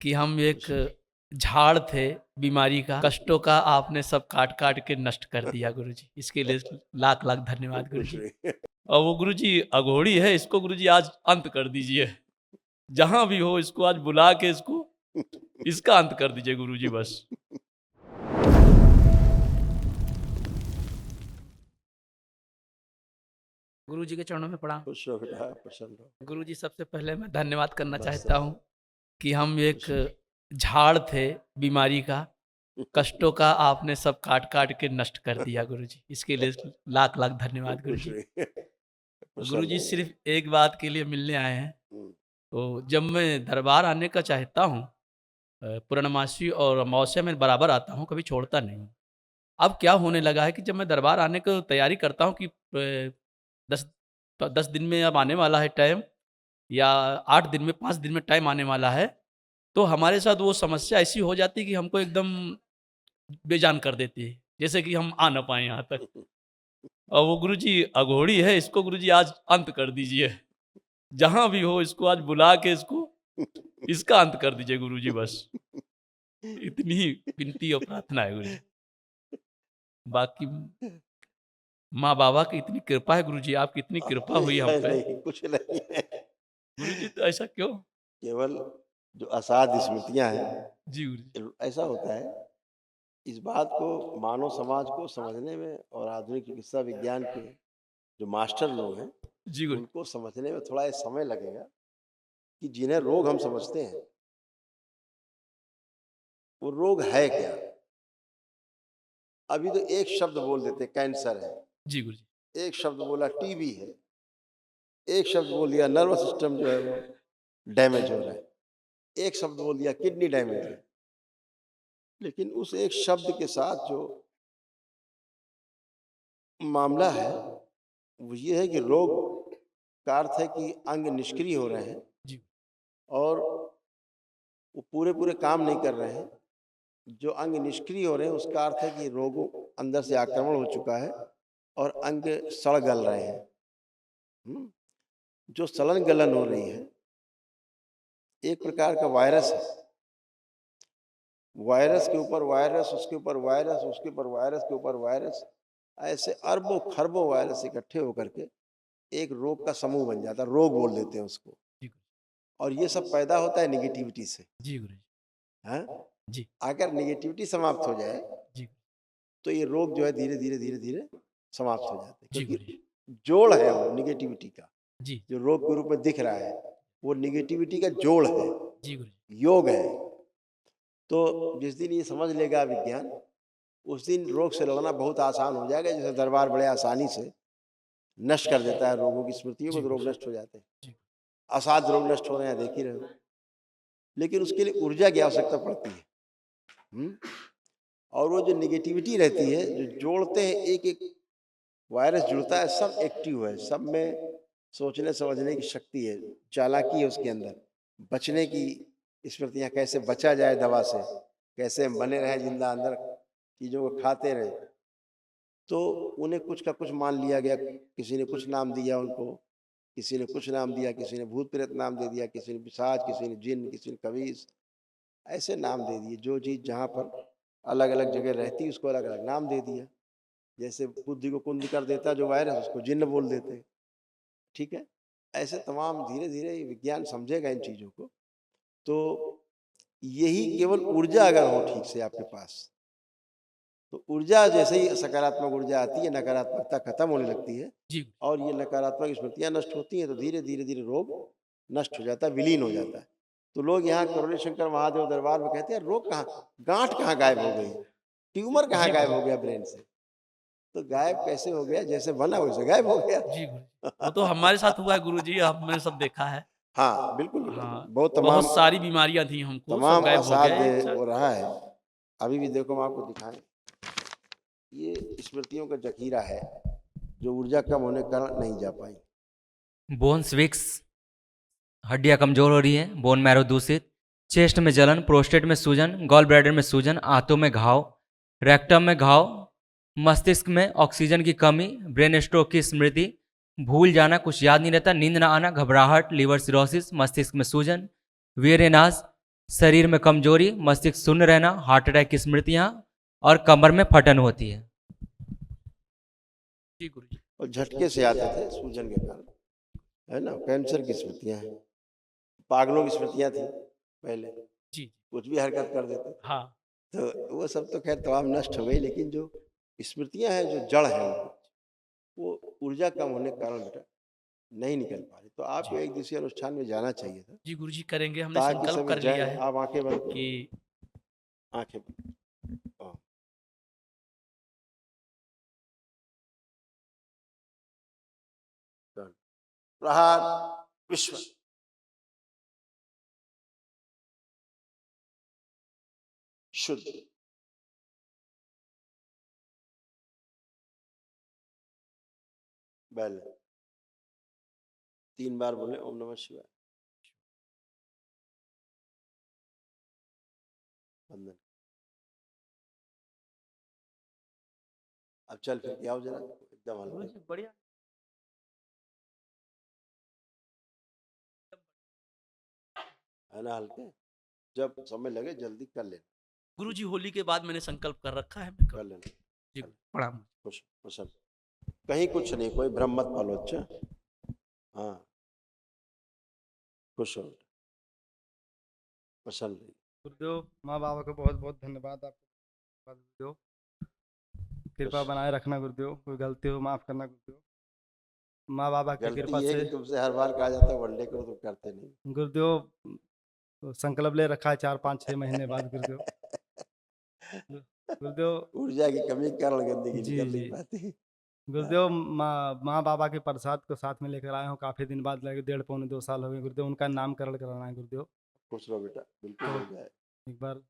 कि हम एक झाड़ थे बीमारी का, कष्टों का आपने सब काट-काट के नष्ट कर दिया गुरुजी। इसके लिए लाख-लाख धन्यवाद खुश गुरुजी। रहिए। और वो गुरुजी अघोरी है, इसको गुरुजी आज अंत कर दीजिए। जहाँ भी हो इसको आज बुला के इसका अंत कर दीजिए गुरुजी बस। गुरुजी के चरणों में प्रणाम। खुश रहो बेटा, प्रसन्न रहो। गुरुजी सबसे पहले मैं धन्यवाद करना बस चाहता हूँ कि हम एक झाड़ थे बीमारी का, कष्टों का आपने सब काट-काट के नष्ट कर दिया गुरुजी। इसके लिए लाख-लाख धन्यवाद खुश गुरुजी। रहिए, प्रसन्न गुरुजी रहिए। सिर्फ़ एक बात के लिए मिलने आए हैं, हुँ, तो जब मैं दरबार आने का चाहता हूँ पूर्णमासी और अमावस्या में बराबर आता हूँ, कभी छोड़ता नहीं हूँ। अब क्या होने लगा है कि जब मैं दरबार आने को तैयारी करता हूँ कि 10 10 दिन में अब आने वाला है टाइम या 8 दिन में 5 दिन में टाइम आने वाला है, तो हमारे साथ वो समस्या ऐसी हो जाती है कि हमको एकदम बेजान कर देती है। जैसे कि हम आ ना पाएँ यहाँ तक। और वो गुरुजी अघोरी है, इसको गुरुजी आज अंत कर दीजिए। जहाँ भी हो इसको आज बुला के इसका अंत कर दीजिए गुरुजी बस। इतनी ही विनती और प्रार्थना है गुरुजी। बाकी माँ-बाबा की इतनी कृपा है गुरुजी, आपकी इतनी कृपा हुई हम पे। नहीं, कुछ नहीं है। गुरुजी तो ऐसा क्यों? केवल जो असाध्य स्मृतियाँ हैं, जी गुरुजी। ऐसा होता है, इस बात को मानव समाज को समझने में और आधुनिक चिकित्सा विज्ञान के जो मास्टर लोग हैं, जी गुरुजी। उनको समझने में थोड़ा ये समय लगेगा कि जिन्हें रोग हम समझते हैं, वो रोग है क्या? अभी तो एक शब्द बोल देते हैं, कैंसर है, जी गुरुजी। एक शब्द बोला टीबी है, एक शब्द बोल दिया नर्वस सिस्टम जो है वो डैमेज हो रहा है, एक शब्द बोल दिया किडनी डैमेज है। लेकिन उस एक शब्द के साथ जो मामला है, वो ये है कि रोग का अर्थ है कि अंग निष्क्रिय हो रहे हैं जी। और वो पूरे-पूरे काम नहीं कर रहे हैं। जो अंग निष्क्रिय हो रहे हैं, उसका अर्थ है कि रोगों अंदर से आक्रमण हो चुका है और अंग सड़ गल रहे हैं। हुँ? जो सड़न गलन हो रही है, एक प्रकार का वायरस है। वायरस के ऊपर वायरस, उसके ऊपर वायरस, उसके ऊपर वायरस के ऊपर वायरस, ऐसे अरबों-खरबों वायरस इकट्ठे होकर के एक रोग का समूह बन जाता है, रोग बोल देते हैं उसको। जी गुरुजी। और ये सब पैदा होता है नेगेटिविटी से, जी गुरुजी। हैं? जी। अगर नेगेटिविटी समाप्त हो जाए, जी। तो ये रोग जो है धीरे-धीरे, धीरे-धीरे समाप्त हो जाते हैं, जी क्योंकि गुरुजी। जोड़ है वो नेगेटिविटी का, जी। जो रोग के रूप में दिख रहा है, वो नेगेटिविटी का जोड़ है, जी गुरुजी। योग है। तो जिस दिन ये समझ लेगा विज्ञान, उस दिन रोग से लड़ना बहुत आसान हो जाएगा, जैसे दरबार बड़े आसानी से नष्ट कर देता है रोगों की स्मृतियों को, जी तो रोग गुरुजी। नष्ट हो जाते हैं। जी। असाध्य रोग नष्ट हो रहे हैं, देख ही रहे हो। लेकिन उसके लिए ऊर्जा की आवश्यकता पड़ती है। हुँ? और वो जो नेगेटिविटी रहती है, जो जोड़ते हैं एक-एक वायरस जुड़ता है, सब एक्टिव है, सब में सोचने समझने की शक्ति है, चालाकी है उसके अंदर, बचने की स्मृतियाँ, कैसे बचा जाए दवा से, कैसे हम बने रहें जिंदा अंदर, चीज़ों को खाते रहें। तो उन्हें कुछ का कुछ मान लिया गया, किसी ने कुछ नाम दिया उनको, किसी ने कुछ नाम दिया, किसी ने भूत-प्रेत नाम दे दिया, किसी ने पिशाच, किसी ने जिन्न, किसी ने कबीर, ऐसे नाम दे दिए। जो चीज़ जहाँ पर अलग-अलग जगह रहती है, उसको अलग-अलग नाम दे दिया। जैसे बुद्धि को कुंद कर देता जो वायरस, उसको जिन्न बोल देते हैं, ठीक है? ऐसे तमाम धीरे-धीरे ये विज्ञान समझेगा इन चीज़ों को। तो यही केवल ऊर्जा अगर हो ठीक से आपके पास, तो ऊर्जा जैसे ही सकारात्मक ऊर्जा आती है, नकारात्मकता खत्म होने लगती है जी। और ये नकारात्मक स्मृतियाँ नष्ट होती हैं, तो धीरे-धीरे रोग नष्ट हो जाता है, विलीन हो जाता है। तो लोग यहाँ करुणा शंकर महादेव दरबार में कहते हैं, रोग कहाँ, गाँठ कहाँ गायब हो गई? ट्यूमर कहाँ जी गायब गुरुजी। हो गया ब्रेन से? तो गायब कैसे हो गया? जैसे बना वैसे गायब हो गया। जी गुरुजी। वो तो हमारे साथ हुआ है गुरुजी, हमने सब देखा है। हाँ, बिल्कुल, हाँ, बहुत बहुत तमाम सारी बीमारियाँ थी हमको, सब तमाम गायब हो गए असाध्य एक साथ। वो रहा है। अभी भी देखो, हम आपको दिखाएँ, ये स्मृतियों का ज़ख़ीरा है, जो ऊर्जा कम होने के कारण नहीं जा पाई। बोन्स विक्स, हड्डियां कमजोर हो रही है, बोन मैरो दूषित, चेस्ट में जलन, प्रोस्टेट में सूजन, गॉल ब्लैडर में सूजन, आंतों में घाव, रेक्टम में घाव, मस्तिष्क में ऑक्सीजन की कमी, ब्रेन स्ट्रोक की स्मृति, भूल जाना, कुछ याद नहीं रहता, नींद ना आना, घबराहट, लीवर सिरोसिस, मस्तिष्क में सूजन, वेरेनास, शरीर में कमजोरी, मस्तिष्क शून्य रहना, हार्ट अटैक की स्मृतियां और कमर में फटन होती है। जी गुरुजी। और झटके से आते थे सूजन के कारण, है ना। कैंसर की स्मृतियां हैं, पागलों की स्मृतियां थी पहले, जी। कुछ भी हरकत कर देते थे। हाँ। तो वो सब तो खैर तमाम नष्ट हो गई, लेकिन जो स्मृतियां हैं, जो जड़ है उनकी, वो ऊर्जा कम होने के कारण बेटा नहीं निकल पा रही। तो आपको एक दिवसीय अनुष्ठान में जाना चाहिए था, जी गुरुजी करेंगे, हमने ताकि संकल्प सब कर लिया जाए। है आप आंखें बंद करो, कि आंखें बंद। हाँ। डन। प्रहार विश्व। शुद्ध। बैल। 3 बार बोले ओम नमः शिवाय। वंदन। अब चल फिर के आओ जरा, एकदम हल्का, गुरुजी बढ़िया। है ना, हल्के। जब समय लगे जल्दी कर लेना, गुरुजी होली के बाद मैंने संकल्प कर रखा है, मैं कर करूँ। लेना। जी प्रणाम। खुश प्रसन्न, कहीं कुछ नहीं, कोई भ्रम मत पालो। अच्छा, हाँ, खुश हो, प्रसन्न रहिए। गुरुदेव, माँ बाबा को बहुत बहुत धन्यवाद आपको गुरुदेव। कृपा खुश। बनाए रखना गुरुदेव, कोई गलती हो माफ करना गुरुदेव। माँ बाबा की गलती कृपा ये है से कि तुमसे हर बार कहा जाता है वनडे करो, तुम करते नहीं। गुरुदेव तो संकल्प ले रखा है 4-5-6 महीने बाद गुरुदेव। गुरुदेव ऊर्जा की कमी के कारण गंदगी जी निकल जी नहीं पाती। गुरुदेव, माँ बाबा के प्रसाद को साथ में लेकर आया हूँ, काफ़ी दिन बाद लगे, 1.5 पौने 2 साल हो गए गुरुदेव। उनका नामकरण कराना है गुरुदेव, खुश रहो बेटा, बिल्कुल तो हो जाए। एक बार